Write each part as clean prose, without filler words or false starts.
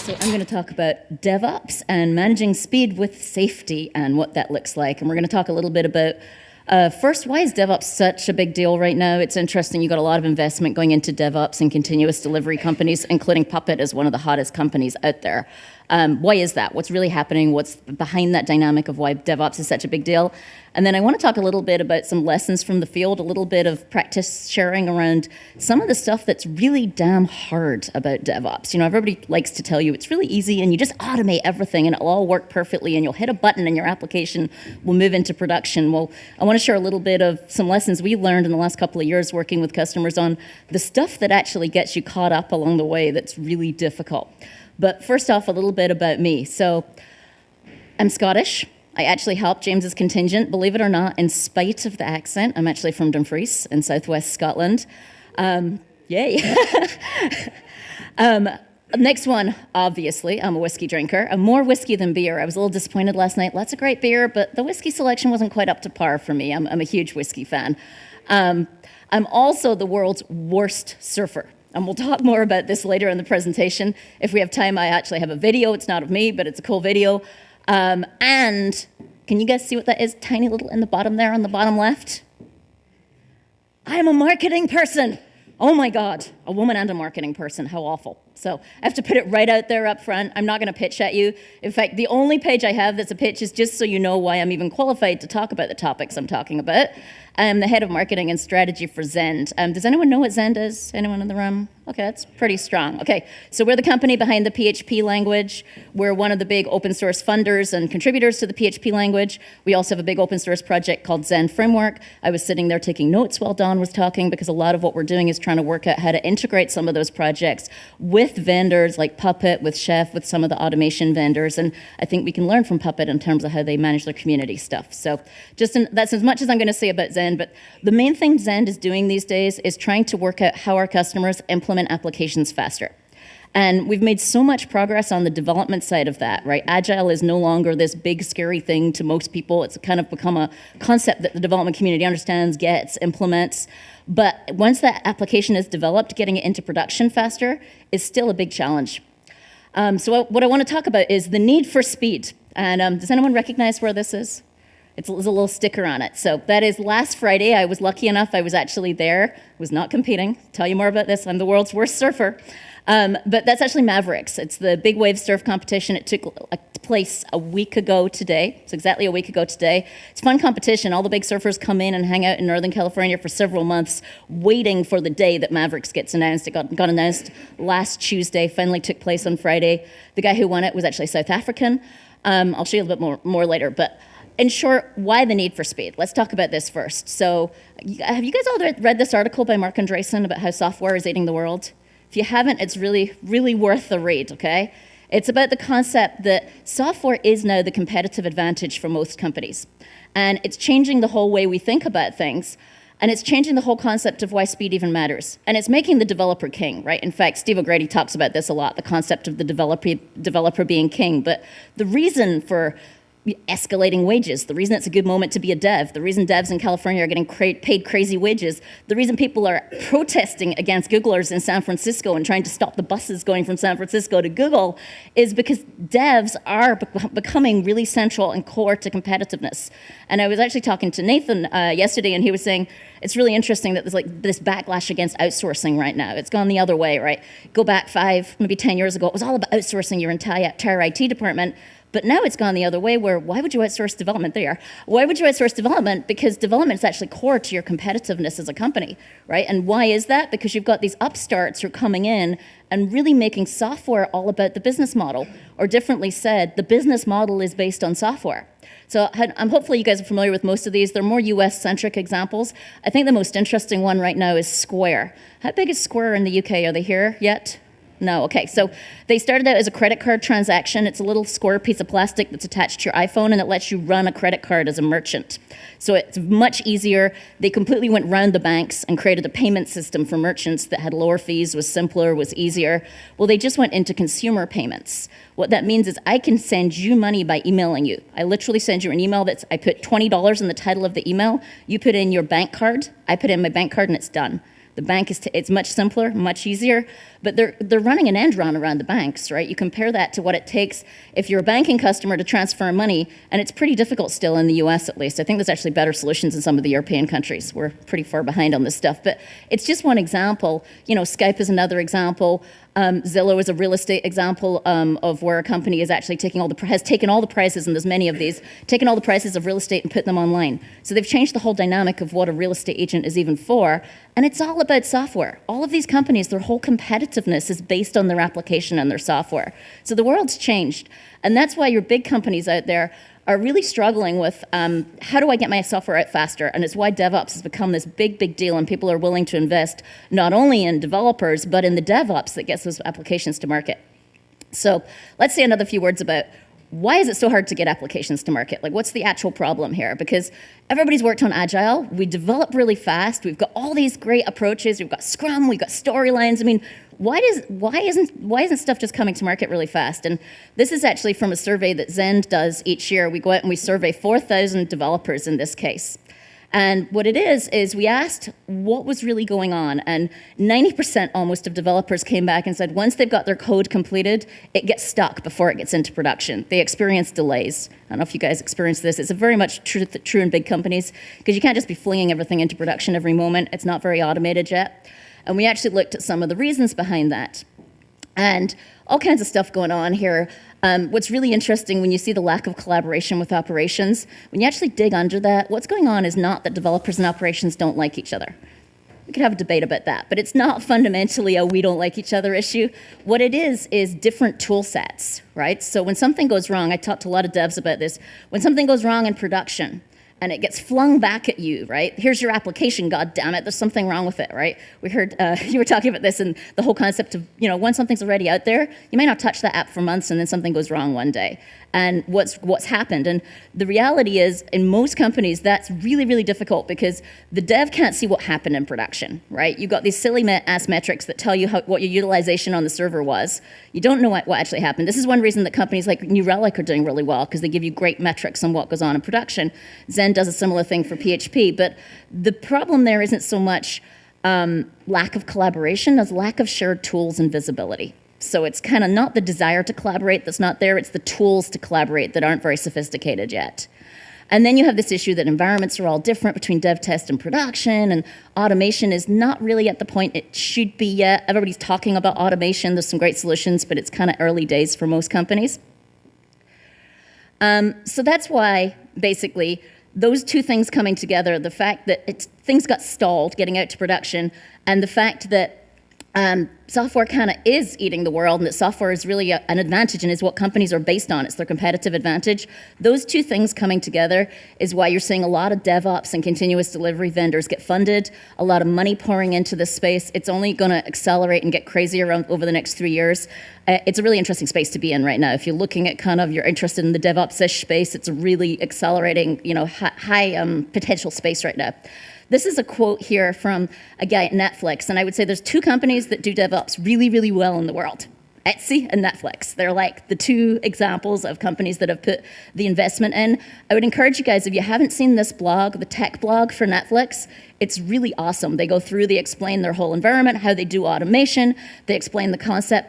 So I'm going to talk about DevOps and managing speed with safety and what that looks like. And we're going to talk a little bit about, first, why is DevOps such a big deal right now? It's interesting, you've got a lot of investment going into DevOps and continuous delivery companies, including Puppet as one of the hottest companies out there. Why is that? What's really happening? What's behind that dynamic of why DevOps is such a big deal? And then I want to talk a little bit about some lessons from the field, a little bit of practice sharing around some of the stuff that's really damn hard about DevOps. You know, everybody likes to tell you it's really easy and you just automate everything and it'll all work perfectly and you'll hit a button and your application will move into production. Well, I want to share a little bit of some lessons we learned in the last couple of years working with customers on the stuff that actually gets you caught up along the way that's really difficult. But first off, a little bit about me. So I'm Scottish. I actually helped James's contingent, believe it or not, in spite of the accent. I'm actually from Dumfries in southwest Scotland. Yay. Next one, obviously, I'm a whiskey drinker. I'm more whiskey than beer. I was a little disappointed last night. Lots of great beer, but the whiskey selection wasn't quite up to par for me. I'm a huge whiskey fan. I'm also the world's worst surfer. And we'll talk more about this later in the presentation. If we have time, I actually have a video. It's not of me, but it's a cool video. And can you guys see what that is? Tiny little in the bottom there on the bottom left. I'm a marketing person. Oh my God, a woman and a marketing person, how awful. So I have to put it right out there up front. I'm not gonna pitch at you. In fact, the only page I have that's a pitch is just so you know why I'm even qualified to talk about the topics I'm talking about. I'm the head of marketing and strategy for Zend. Does anyone know what Zend is? Anyone in the room? Okay, that's pretty strong. Okay, so we're the company behind the PHP language. We're one of the big open source funders and contributors to the PHP language. We also have a big open source project called Zend Framework. I was sitting there taking notes while Dawn was talking because a lot of what we're doing is trying to work out how to integrate some of those projects with vendors like Puppet, with Chef, with some of the automation vendors. And I think we can learn from Puppet in terms of how they manage their community stuff. So that's as much as I'm going to say about Zend. But the main thing Zend is doing these days is trying to work out how our customers implement applications faster. And we've made so much progress on the development side of that, right? Agile is no longer this big, scary thing to most people. It's kind of become a concept that the development community understands, gets, implements. But once that application is developed, getting it into production faster is still a big challenge. So what I want to talk about is the need for speed. And does anyone recognize where this is? There's a little sticker on it. So that is last Friday. I was lucky enough, I was actually there. Was not competing. Tell you more about this. I'm the world's worst surfer. But that's actually Mavericks. It's the big wave surf competition. It took place a week ago today. It's exactly a week ago today. It's a fun competition. All the big surfers come in and hang out in Northern California for several months, waiting for the day that Mavericks gets announced. It got announced last Tuesday, finally took place on Friday. The guy who won it was actually South African. I'll show you a little bit more later. But in short, why the need for speed? Let's talk about this first. So have you guys all read this article by Mark Andreessen about how software is eating the world? If you haven't, it's really, really worth the read, okay? It's about the concept that software is now the competitive advantage for most companies. And it's changing the whole way we think about things. And it's changing the whole concept of why speed even matters. And it's making the developer king, right? In fact, Steve O'Grady talks about this a lot, the concept of the developer being king. But the reason for escalating wages, the reason it's a good moment to be a dev, the reason devs in California are getting paid crazy wages, the reason people are protesting against Googlers in San Francisco and trying to stop the buses going from San Francisco to Google is because devs are becoming really central and core to competitiveness. And I was actually talking to Nathan yesterday, and he was saying it's really interesting that there's like this backlash against outsourcing right now. It's gone the other way, right? Go back 5, maybe 10 years ago, it was all about outsourcing your entire IT department. But now it's gone the other way where, why would you outsource development? There you are. Why would you outsource development? Because development is actually core to your competitiveness as a company, right? And why is that? Because you've got these upstarts who are coming in and really making software all about the business model. Or differently said, the business model is based on software. So hopefully you guys are familiar with most of these. They're more US-centric examples. I think the most interesting one right now is Square. How big is Square in the UK? Are they here yet? No, okay, so they started out as a credit card transaction. It's a little square piece of plastic that's attached to your iPhone, and it lets you run a credit card as a merchant. So it's much easier. They completely went round the banks and created a payment system for merchants that had lower fees, was simpler, was easier. Well, they just went into consumer payments. What that means is I can send you money by emailing you. I literally send you an email I put $20 in the title of the email. You put in your bank card, I put in my bank card, and it's done. The bank it's much simpler, much easier, but they're running an end run around the banks, right? You compare that to what it takes if you're a banking customer to transfer money, and it's pretty difficult still in the US at least. I think there's actually better solutions in some of the European countries. We're pretty far behind on this stuff, but it's just one example. Skype is another example. Zillow is a real estate example of where a company is actually has taken all the prices, and there's many of these, taken all the prices of real estate and put them online. So they've changed the whole dynamic of what a real estate agent is even for, and it's all about software. All of these companies, their whole competitiveness is based on their application and their software. So the world's changed, and that's why your big companies out there are really struggling with how do I get my software out faster? And it's why DevOps has become this big, big deal, and people are willing to invest not only in developers, but in the DevOps that gets those applications to market. So let's say another few words about why is it so hard to get applications to market? Like, what's the actual problem here? Because everybody's worked on Agile. We develop really fast. We've got all these great approaches. We've got Scrum. We've got storylines. I mean, why isn't stuff just coming to market really fast? And this is actually from a survey that Zend does each year. We go out and we survey 4,000 developers in this case. And what it is we asked what was really going on, and 90% almost of developers came back and said once they've got their code completed, it gets stuck before it gets into production. They experience delays. I don't know if you guys experience this. It's very much true in big companies, because you can't just be flinging everything into production every moment. It's not very automated yet. And we actually looked at some of the reasons behind that. And all kinds of stuff going on here. What's really interesting when you see the lack of collaboration with operations, when you actually dig under that, what's going on is not that developers and operations don't like each other. We could have a debate about that, but it's not fundamentally a we don't like each other issue. What it is different tool sets, right? So when something goes wrong, I talked to a lot of devs about this, when something goes wrong in production, and it gets flung back at you, right? Here's your application, God damn it, there's something wrong with it, right? We heard, you were talking about this and the whole concept of, once something's already out there, you may not touch that app for months and then something goes wrong one day. And what's happened, and the reality is, in most companies, that's really, really difficult because the dev can't see what happened in production, right? You've got these silly ass metrics that tell you what your utilization on the server was. You don't know what actually happened. This is one reason that companies like New Relic are doing really well, because they give you great metrics on what goes on in production. Zend does a similar thing for PHP, but the problem there isn't so much lack of collaboration as lack of shared tools and visibility. So it's kind of not the desire to collaborate that's not there, it's the tools to collaborate that aren't very sophisticated yet. And then you have this issue that environments are all different between dev, test, and production, and automation is not really at the point it should be yet. Everybody's talking about automation. There's some great solutions, but it's kind of early days for most companies. So that's why, basically, those two things coming together, the fact that things got stalled getting out to production, and the fact that software kind of is eating the world, and that software is really an advantage and is what companies are based on. It's their competitive advantage. Those two things coming together is why you're seeing a lot of DevOps and continuous delivery vendors get funded, a lot of money pouring into this space. It's only going to accelerate and get crazier over the next 3 years. It's a really interesting space to be in right now. If you're looking at you're interested in the DevOps-ish space, it's a really accelerating, high potential space right now. This is a quote here from a guy at Netflix, and I would say there's two companies that do DevOps really, really well in the world. Etsy and Netflix. They're like the two examples of companies that have put the investment in. I would encourage you guys, if you haven't seen this blog, the tech blog for Netflix, it's really awesome. They go through, they explain their whole environment, how they do automation. They explain the concept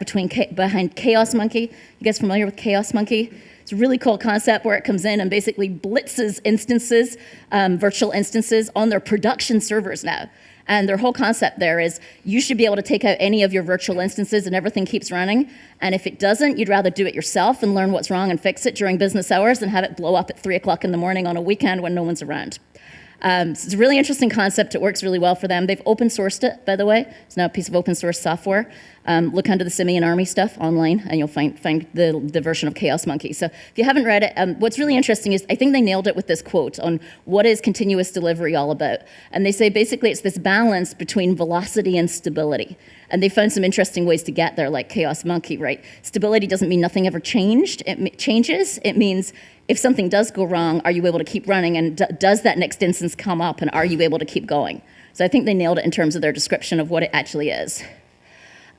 behind Chaos Monkey. You guys familiar with Chaos Monkey? It's a really cool concept where it comes in and basically blitzes instances, virtual instances on their production servers now. And their whole concept there is you should be able to take out any of your virtual instances and everything keeps running. And if it doesn't, you'd rather do it yourself and learn what's wrong and fix it during business hours than have it blow up at 3 o'clock in the morning on a weekend when no one's around. So it's a really interesting concept. It works really well for them. They've open sourced it, by the way. It's now a piece of open source software. Look under the Simian Army stuff online, and you'll find the version of Chaos Monkey. So if you haven't read it, what's really interesting is I think they nailed it with this quote on what is continuous delivery all about. And they say basically it's this balance between velocity and stability. And they found some interesting ways to get there, like Chaos Monkey, right? Stability doesn't mean nothing ever changed. It changes. It means if something does go wrong, are you able to keep running? And does that next instance come up? And are you able to keep going? So I think they nailed it in terms of their description of what it actually is.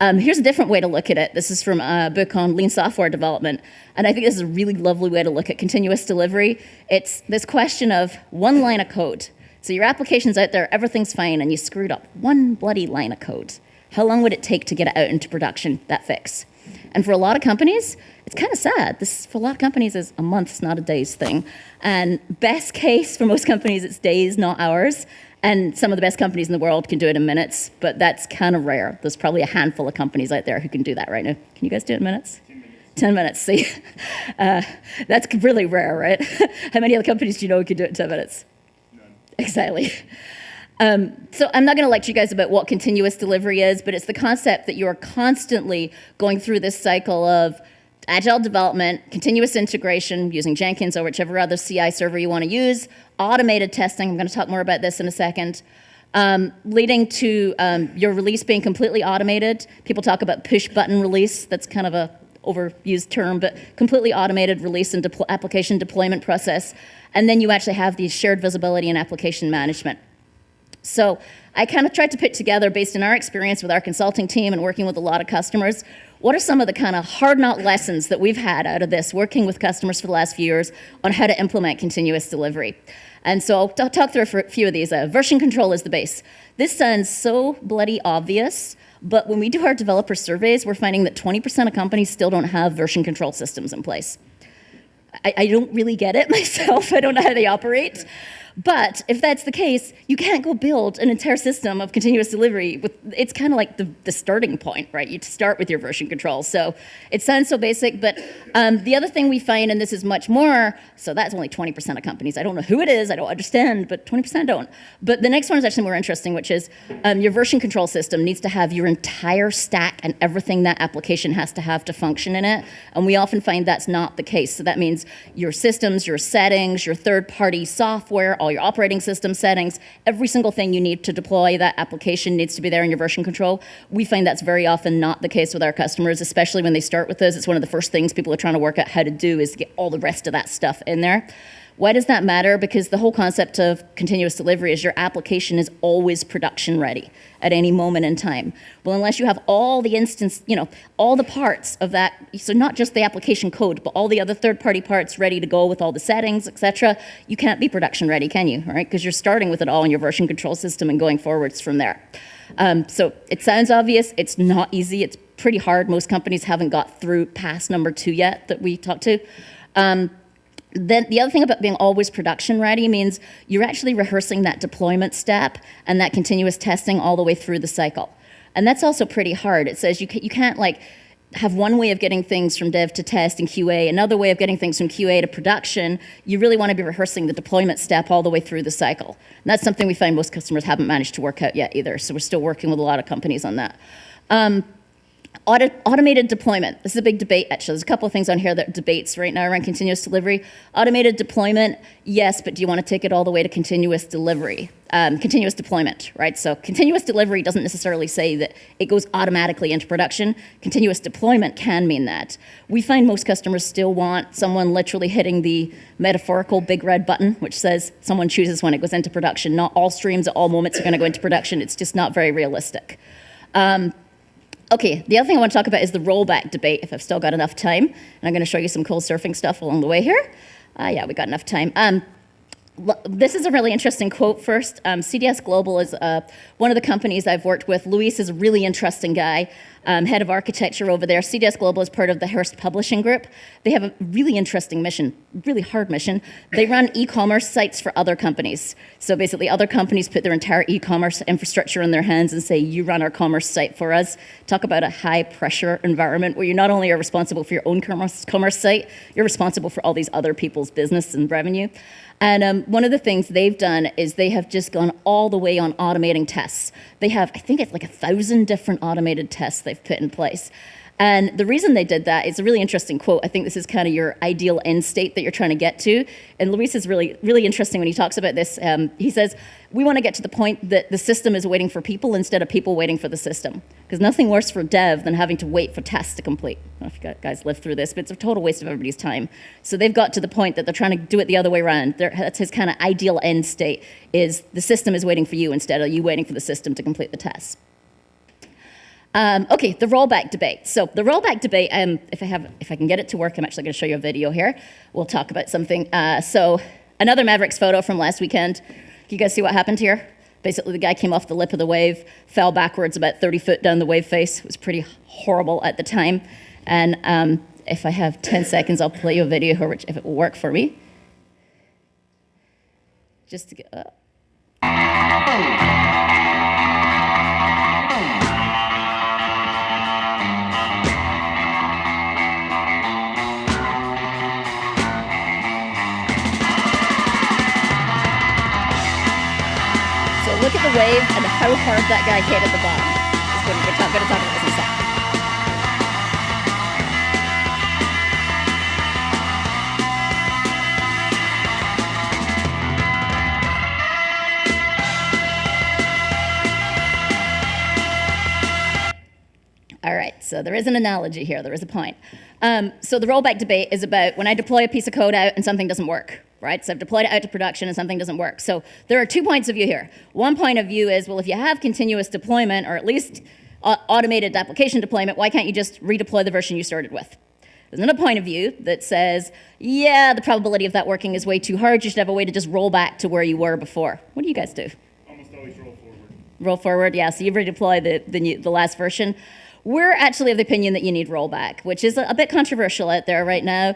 Here's a different way to look at it. This is from a book on lean software development. And I think this is a really lovely way to look at continuous delivery. It's this question of one line of code. So your application's out there, everything's fine, and you screwed up one bloody line of code. How long would it take to get it out into production, that fix? And for a lot of companies, it's kind of sad. This, for a lot of companies, is a month's, not a day's thing. And best case for most companies, it's days, not hours. And some of the best companies in the world can do it in minutes, but that's kind of rare. There's probably a handful of companies out there who can do that right now. Can you guys do it in minutes? 10 minutes, see? That's really rare, right? How many other companies do you know who can do it in 10 minutes? None. Exactly. So I'm not going to lecture you guys about what continuous delivery is, but it's the concept that you are constantly going through this cycle of agile development, continuous integration using Jenkins or whichever other CI server you want to use, automated testing, I'm going to talk more about this in a second, leading to your release being completely automated. People talk about push button release. That's kind of a overused term, but completely automated release and application deployment process. And then you actually have these shared visibility and application management. So I kind of tried to put together, based on our experience with our consulting team and working with a lot of customers, what are some of the kind of hard-knot lessons that we've had out of this, working with customers for the last few years on how to implement continuous delivery. And so I'll talk through a few of these. Version control is the base. This sounds so bloody obvious, but when we do our developer surveys, we're finding that 20% of companies still don't have version control systems in place. I don't really get it myself. I don't know how they operate. But if that's the case, you can't go build an entire system of continuous delivery. It's kind of like the starting point, right? You start with your version control. So it sounds so basic, but the other thing we find, and this is much more, so that's only 20% of companies. I don't know who it is, I don't understand, but 20% don't. But the next one is actually more interesting, which is your version control system needs to have your entire stack and everything that application has to have to function in it. And we often find that's not the case. So that means your systems, your settings, your third-party software, all your operating system settings, every single thing you need to deploy that application needs to be there in your version control. We find that's very often not the case with our customers, especially when they start with us. It's one of the first things people are trying to work out how to do is get all the rest of that stuff in there. Why does that matter? Because the whole concept of continuous delivery is your application is always production ready at any moment in time. Well, unless you have all the all the parts of that, so not just the application code, but all the other third-party parts ready to go with all the settings, etc., you can't be production ready, can you? All right? Because you're starting with it all in your version control system and going forwards from there. So it sounds obvious. It's not easy. It's pretty hard. Most companies haven't got through past number 2 yet that we talked to. Then the other thing about being always production ready means you're actually rehearsing that deployment step and that continuous testing all the way through the cycle. And that's also pretty hard. It says you can't like have one way of getting things from dev to test and QA, another way of getting things from QA to production. You really want to be rehearsing the deployment step all the way through the cycle. And that's something we find most customers haven't managed to work out yet either. So we're still working with a lot of companies on that. Automated deployment. This is a big debate, actually. There's a couple of things on here that debates right now around continuous delivery. Automated deployment, yes, but do you want to take it all the way to continuous delivery? Continuous deployment, right? So continuous delivery doesn't necessarily say that it goes automatically into production. Continuous deployment can mean that. We find most customers still want someone literally hitting the metaphorical big red button, which says someone chooses when it goes into production. Not all streams at all moments are going to go into production. It's just not very realistic. Okay, the other thing I want to talk about is the rollback debate, if I've still got enough time. And I'm going to show you some cool surfing stuff along the way here. Yeah, we got enough time. This is a really interesting quote first. CDS Global is one of the companies I've worked with. Luis is a really interesting guy, head of architecture over there. CDS Global is part of the Hearst Publishing Group. They have a really interesting mission, really hard mission. They run e-commerce sites for other companies. So basically other companies put their entire e-commerce infrastructure in their hands and say, you run our commerce site for us. Talk about a high pressure environment where you not only are responsible for your own commerce site, you're responsible for all these other people's business and revenue. And one of the things they've done is they have just gone all the way on automating tests. They have, I think it's like 1,000 different automated tests they've put in place. And the reason they did that is a really interesting quote. I think this is kind of your ideal end state that you're trying to get to. And Luis is really, really interesting when he talks about this. He says, we want to get to the point that the system is waiting for people instead of people waiting for the system. Because nothing worse for dev than having to wait for tests to complete. I don't know if you guys lived through this, but it's a total waste of everybody's time. So they've got to the point that they're trying to do it the other way around. That's his kind of ideal end state, is the system is waiting for you instead of you waiting for the system to complete the tests. Okay, the rollback debate. So the rollback debate, if I can get it to work, I'm actually going to show you a video here. We'll talk about something. So another Mavericks photo from last weekend. You guys see what happened here? Basically, the guy came off the lip of the wave, fell backwards about 30 foot down the wave face. It was pretty horrible at the time. And if I have 10 seconds, I'll play you a video here, if it will work for me. Just to get up. Look at the wave and how hard that guy hit at the bottom. We're going to talk about this in a second. All right, so there is an analogy here. There is a point. So the rollback debate is about when I deploy a piece of code out and something doesn't work. Right? So I've deployed it out to production and something doesn't work. So there are 2 points of view here. One point of view is, well, if you have continuous deployment or at least automated application deployment, why can't you just redeploy the version you started with? There's another point of view that says, yeah, the probability of that working is way too hard. You should have a way to just roll back to where you were before. What do you guys do? Almost always roll forward. Roll forward, yeah. So you redeploy the last version. We're actually of the opinion that you need rollback, which is a bit controversial out there right now.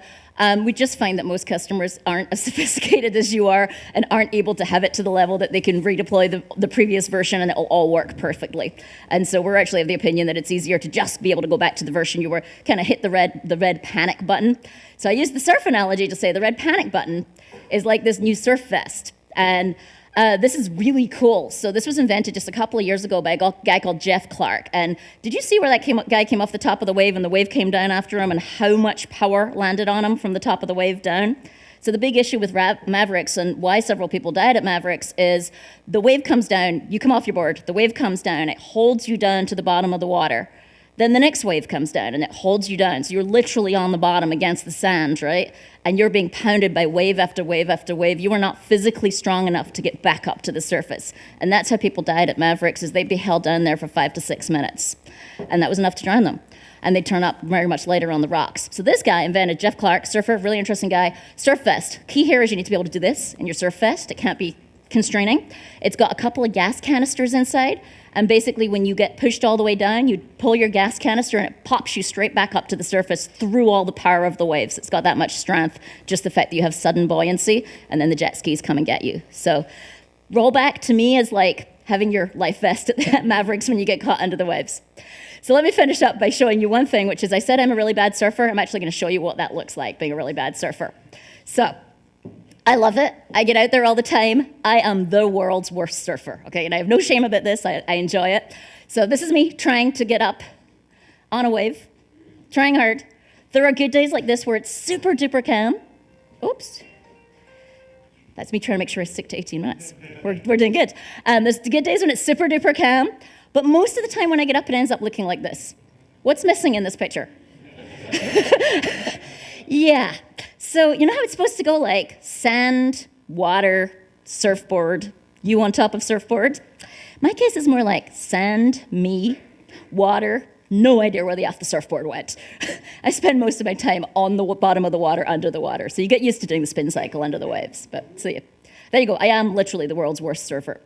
We just find that most customers aren't as sophisticated as you are and aren't able to have it to the level that they can redeploy the previous version and it'll all work perfectly. And so we're actually of the opinion that it's easier to just be able to go back to the version you were, kind of hit the red panic button. So I use the surf analogy to say the red panic button is like this new surf vest. And this is really cool. So this was invented just a couple of years ago by a guy called Jeff Clark. And did you see where that guy came off the top of the wave and the wave came down after him and how much power landed on him from the top of the wave down? So the big issue with Mavericks and why several people died at Mavericks is the wave comes down, you come off your board, the wave comes down, it holds you down to the bottom of the water. Then the next wave comes down and it holds you down. So you're literally on the bottom against the sand, right? And you're being pounded by wave after wave after wave. You are not physically strong enough to get back up to the surface. And that's how people died at Mavericks, is they'd be held down there for 5 to 6 minutes. And that was enough to drown them. And they'd turn up very much later on the rocks. So this guy invented, Jeff Clark, surfer, really interesting guy, surf vest. Key here is you need to be able to do this in your surf vest. It can't be constraining. It's got a couple of gas canisters inside. And basically, when you get pushed all the way down, you pull your gas canister and it pops you straight back up to the surface through all the power of the waves. It's got that much strength, just the fact that you have sudden buoyancy, and then the jet skis come and get you. So rollback to me is like having your life vest at Mavericks when you get caught under the waves. So let me finish up by showing you one thing, which is I said I'm a really bad surfer. I'm actually going to show you what that looks like, being a really bad surfer. So I love it. I get out there all the time. I am the world's worst surfer, okay? And I have no shame about this. I enjoy it. So this is me trying to get up on a wave, trying hard. There are good days like this where it's super duper calm. Oops. That's me trying to make sure I stick to 18 minutes. We're doing good. There's good days when it's super duper calm, but most of the time when I get up, it ends up looking like this. What's missing in this picture? Yeah. So you know how it's supposed to go, like sand, water, surfboard, you on top of surfboard? My case is more like sand, me, water, no idea where the surfboard went. I spend most of my time on the bottom of the water, under the water. So you get used to doing the spin cycle under the waves. But so yeah, there you go. I am literally the world's worst surfer.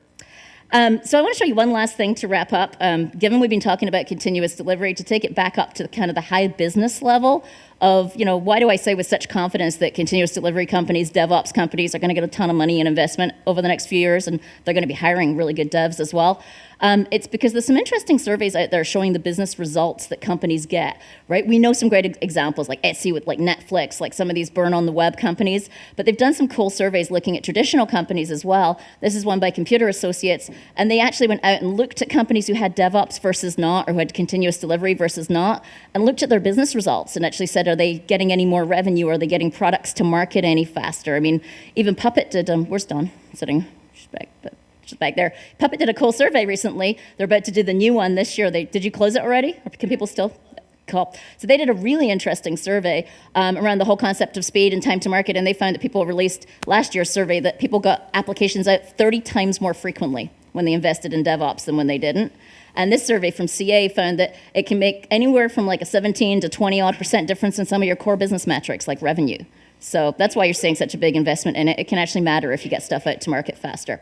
So I want to show you one last thing to wrap up. Given we've been talking about continuous delivery, to take it back up to kind of the high business level of, you know, why do I say with such confidence that continuous delivery companies, DevOps companies are going to get a ton of money and investment over the next few years, and they're going to be hiring really good devs as well? It's because there's some interesting surveys out there showing the business results that companies get, right? We know some great examples like Etsy with like Netflix, like some of these burn on the web companies, but they've done some cool surveys looking at traditional companies as well. This is one by Computer Associates, and they actually went out and looked at companies who had DevOps versus not, or who had continuous delivery versus not, and looked at their business results and actually said, are they getting any more revenue? Are they getting products to market any faster? I mean, even Puppet did, where's Dawn sitting? She's back there. Puppet did a cool survey recently. They're about to do the new one this year. Did you close it already? Or can people still? Cool. So they did a really interesting survey around the whole concept of speed and time to market, and they found that people released last year's survey that people got applications out 30 times more frequently when they invested in DevOps than when they didn't. And this survey from CA found that it can make anywhere from like a 17 to 20% difference in some of your core business metrics like revenue. So that's why you're seeing such a big investment in it. It can actually matter if you get stuff out to market faster.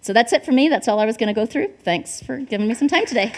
So that's it for me. That's all I was going to go through. Thanks for giving me some time today.